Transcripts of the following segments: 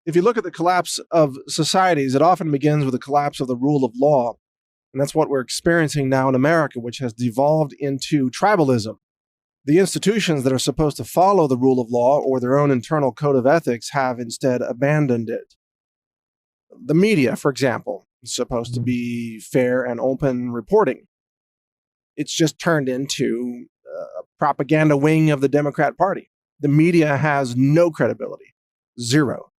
If you look at the collapse of societies, it often begins with the collapse of the rule of law. And that's what we're experiencing now in America, which has devolved into tribalism. The institutions that are supposed to follow the rule of law or their own internal code of ethics have instead abandoned it. The media, for example, is supposed to be fair and open reporting. It's just turned into a propaganda wing of the Democrat Party. The media has no credibility, zero.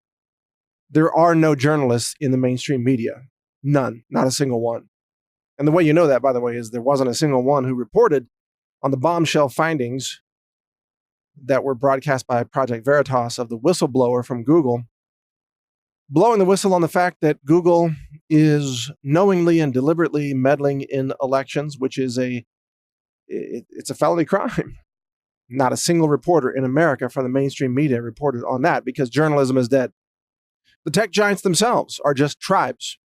There are no journalists in the mainstream media, none, not a single one. And the way you know that, by the way, is there wasn't a single one who reported on the bombshell findings that were broadcast by Project Veritas of the whistleblower from Google, blowing the whistle on the fact that Google is knowingly and deliberately meddling in elections, which is it's a felony crime. Not a single reporter in America from the mainstream media reported on that because journalism is dead. The tech giants themselves are just tribes.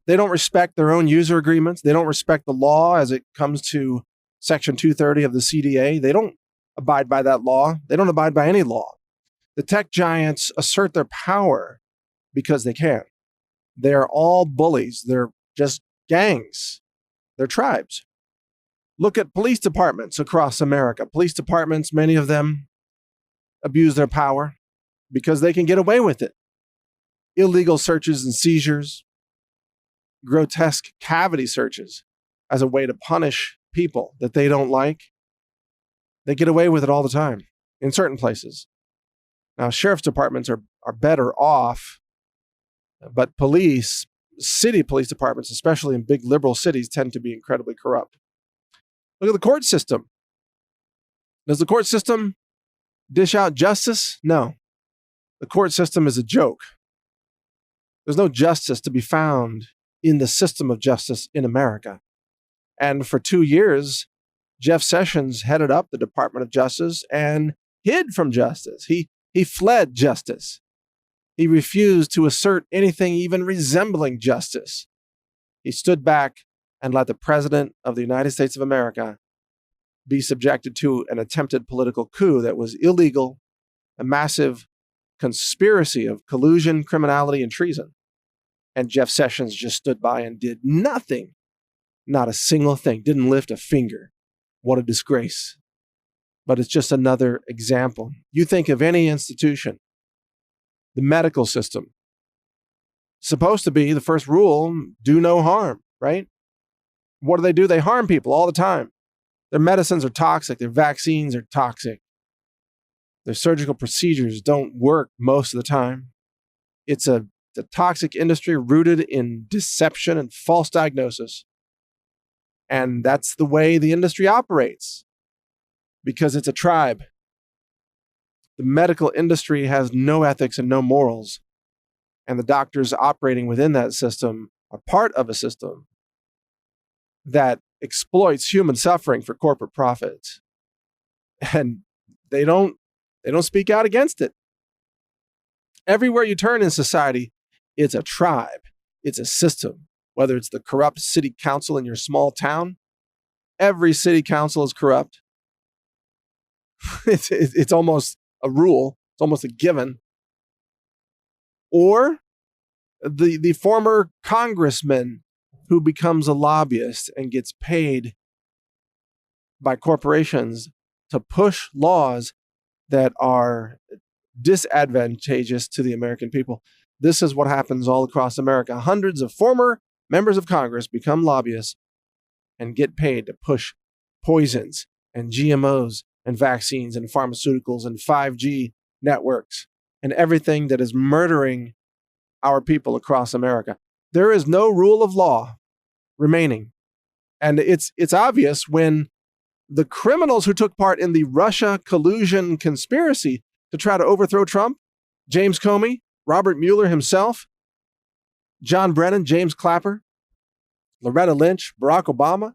They don't respect their own user agreements. They don't respect the law as it comes to Section 230 of the CDA. They don't abide by that law. They don't abide by any law. The tech giants assert their power because they can. They're all bullies. They're just gangs. They're tribes. Look at police departments across America. Police departments, many of them abuse their power because they can get away with it. Illegal searches and seizures, grotesque cavity searches as a way to punish people that they don't like. They get away with it all the time in certain places. Now, sheriff's departments are better off, but police, city police departments, especially in big liberal cities, tend to be incredibly corrupt. Look at the court system. Does the court system dish out justice? No. The court system is a joke. There's no justice to be found in the system of justice in America. And for 2 years, Jeff Sessions headed up the Department of Justice and hid from justice. He fled justice. He refused to assert anything even resembling justice. He stood back and let the President of the United States of America be subjected to an attempted political coup that was illegal, a massive conspiracy of collusion, criminality, and treason. And Jeff Sessions just stood by and did nothing. Not a single thing. Didn't lift a finger. What a disgrace. But it's just another example. You think of any institution, the medical system, supposed to be the first rule, do no harm, right? What do? They harm people all the time. Their medicines are toxic. Their vaccines are toxic. Their surgical procedures don't work most of the time. It's a toxic industry rooted in deception and false diagnosis. And that's the way the industry operates because it's a tribe. The medical industry has no ethics and no morals. And the doctors operating within that system are part of a system that exploits human suffering for corporate profit. And they don't speak out against it. Everywhere you turn in society, it's a tribe. It's a system. Whether it's the corrupt city council in your small town, every city council is corrupt. It's almost a rule. It's almost a given. Or the former congressman who becomes a lobbyist and gets paid by corporations to push laws that are disadvantageous to the American people. This is what happens all across America. Hundreds of former members of Congress become lobbyists and get paid to push poisons and GMOs and vaccines and pharmaceuticals and 5G networks and everything that is murdering our people across America. There is no rule of law remaining. And it's obvious when the criminals who took part in the Russia collusion conspiracy to try to overthrow Trump, James Comey, Robert Mueller himself, John Brennan, James Clapper, Loretta Lynch, Barack Obama,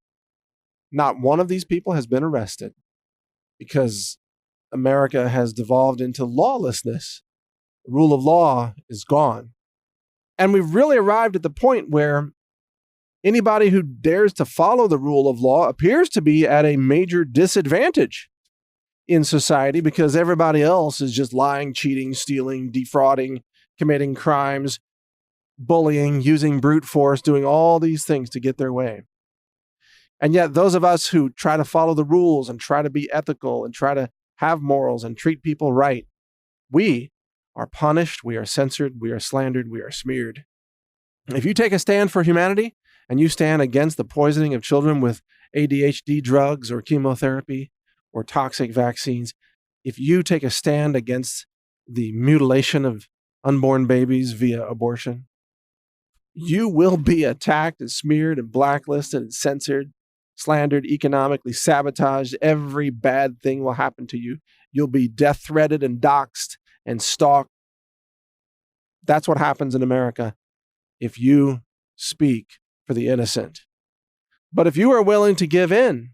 not one of these people has been arrested because America has devolved into lawlessness. The rule of law is gone. And we've really arrived at the point where anybody who dares to follow the rule of law appears to be at a major disadvantage in society because everybody else is just lying, cheating, stealing, defrauding, committing crimes, bullying, using brute force, doing all these things to get their way. And yet those of us who try to follow the rules and try to be ethical and try to have morals and treat people right, we are punished, we are censored, we are slandered, we are smeared. If you take a stand for humanity and you stand against the poisoning of children with ADHD drugs or chemotherapy or toxic vaccines, if you take a stand against the mutilation of unborn babies via abortion, you will be attacked and smeared and blacklisted and censored, slandered, economically sabotaged. Every bad thing will happen to you. You'll be death threatened and doxxed and stalked. That's what happens in America if you speak for the innocent. But if you are willing to give in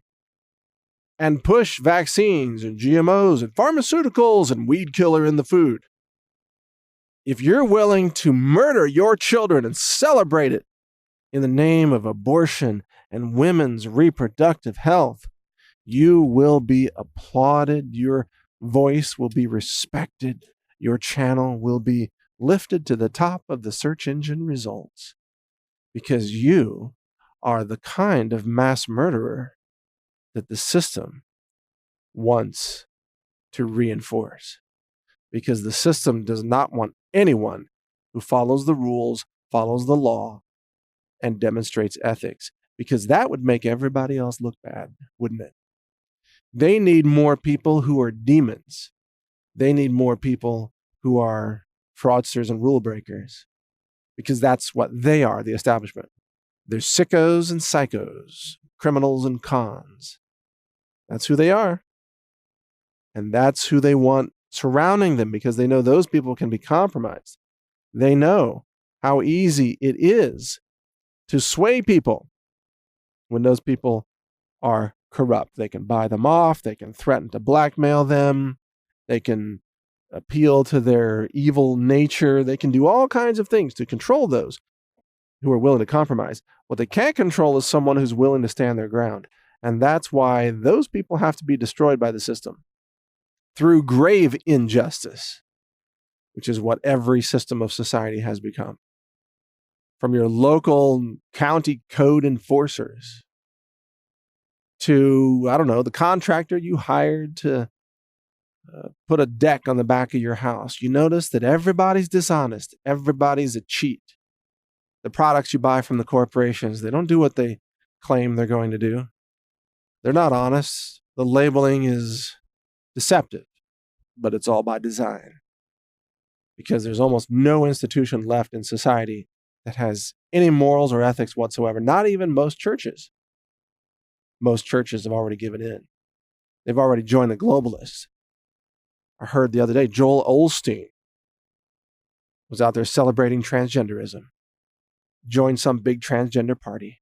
and push vaccines and GMOs and pharmaceuticals and weed killer in the food, if you're willing to murder your children and celebrate it in the name of abortion and women's reproductive health, you will be applauded. Your voice will be respected. Your channel will be lifted to the top of the search engine results because you are the kind of mass murderer that the system wants to reinforce. Because the system does not want anyone who follows the rules, follows the law, and demonstrates ethics. Because that would make everybody else look bad, wouldn't it? They need more people who are demons. They need more people who are fraudsters and rule breakers. Because that's what they are, the establishment. They're sickos and psychos, criminals and cons. That's who they are. And that's who they want surrounding them because they know those people can be compromised. They know how easy it is to sway people when those people are corrupt. They can buy them off. They can threaten to blackmail them. They can appeal to their evil nature. They can do all kinds of things to control those who are willing to compromise. What they can't control is someone who's willing to stand their ground. And that's why those people have to be destroyed by the system through grave injustice, which is what every system of society has become. From your local county code enforcers to, I don't know, the contractor you hired to put a deck on the back of your house. You notice that everybody's dishonest. Everybody's a cheat. The products you buy from the corporations, they don't do what they claim they're going to do. They're not honest. The labeling is deceptive, but it's all by design. Because there's almost no institution left in society that has any morals or ethics whatsoever. Not even most churches. Most churches have already given in. They've already joined the globalists. I heard the other day, Joel Osteen was out there celebrating transgenderism. Joined some big transgender party.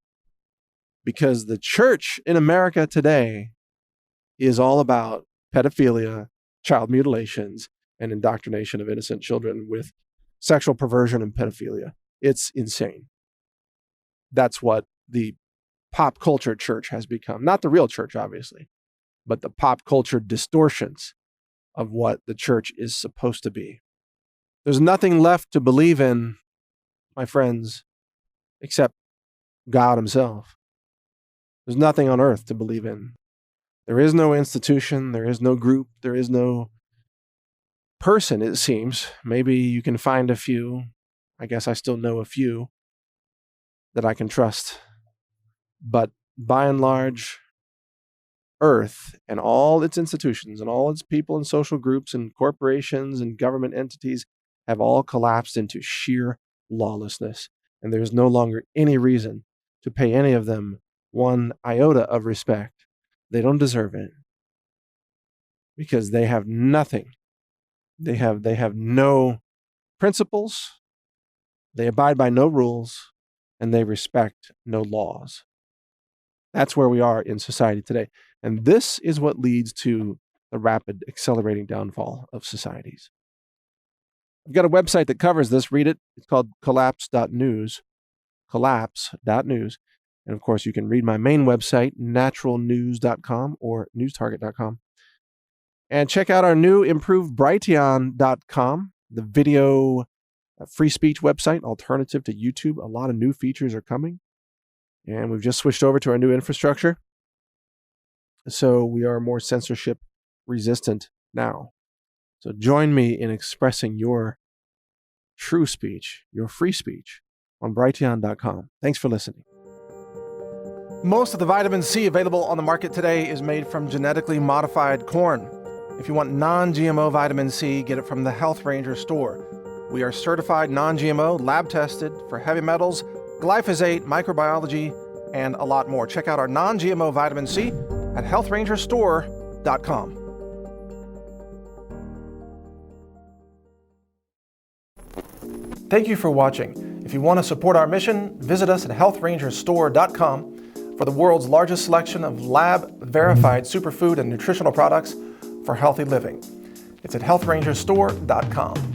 Because the church in America today is all about pedophilia, child mutilations, and indoctrination of innocent children with sexual perversion and pedophilia. It's insane. That's what the pop culture church has become. Not the real church, obviously, but the pop culture distortions of what the church is supposed to be. There's nothing left to believe in, my friends, except God himself. There's nothing on earth to believe in. There is no institution, there is no group, there is no person, it seems. Maybe you can find a few. I guess I still know a few that I can trust. But by and large, Earth and all its institutions and all its people and social groups and corporations and government entities have all collapsed into sheer lawlessness. And there's no longer any reason to pay any of them one iota of respect. They don't deserve it because they have nothing. They have no principles. They abide by no rules, and they respect no laws. That's where we are in society today. And this is what leads to the rapid accelerating downfall of societies. I've got a website that covers this. Read it. It's called collapse.news. Collapse.news. And of course, you can read my main website, naturalnews.com or newstarget.com. And check out our new improved Brighteon.com, the video a free speech website, alternative to YouTube. A lot of new features are coming. And we've just switched over to our new infrastructure. So we are more censorship resistant now. So join me in expressing your true speech, your free speech on Brighteon.com. Thanks for listening. Most of the vitamin C available on the market today is made from genetically modified corn. If you want non-GMO vitamin C, get it from the Health Ranger store. We are certified non-GMO, lab tested for heavy metals, glyphosate, microbiology, and a lot more. Check out our non-GMO vitamin C at healthrangerstore.com. Thank you for watching. If you want to support our mission, visit us at healthrangerstore.com for the world's largest selection of lab-verified superfood and nutritional products for healthy living. It's at healthrangerstore.com.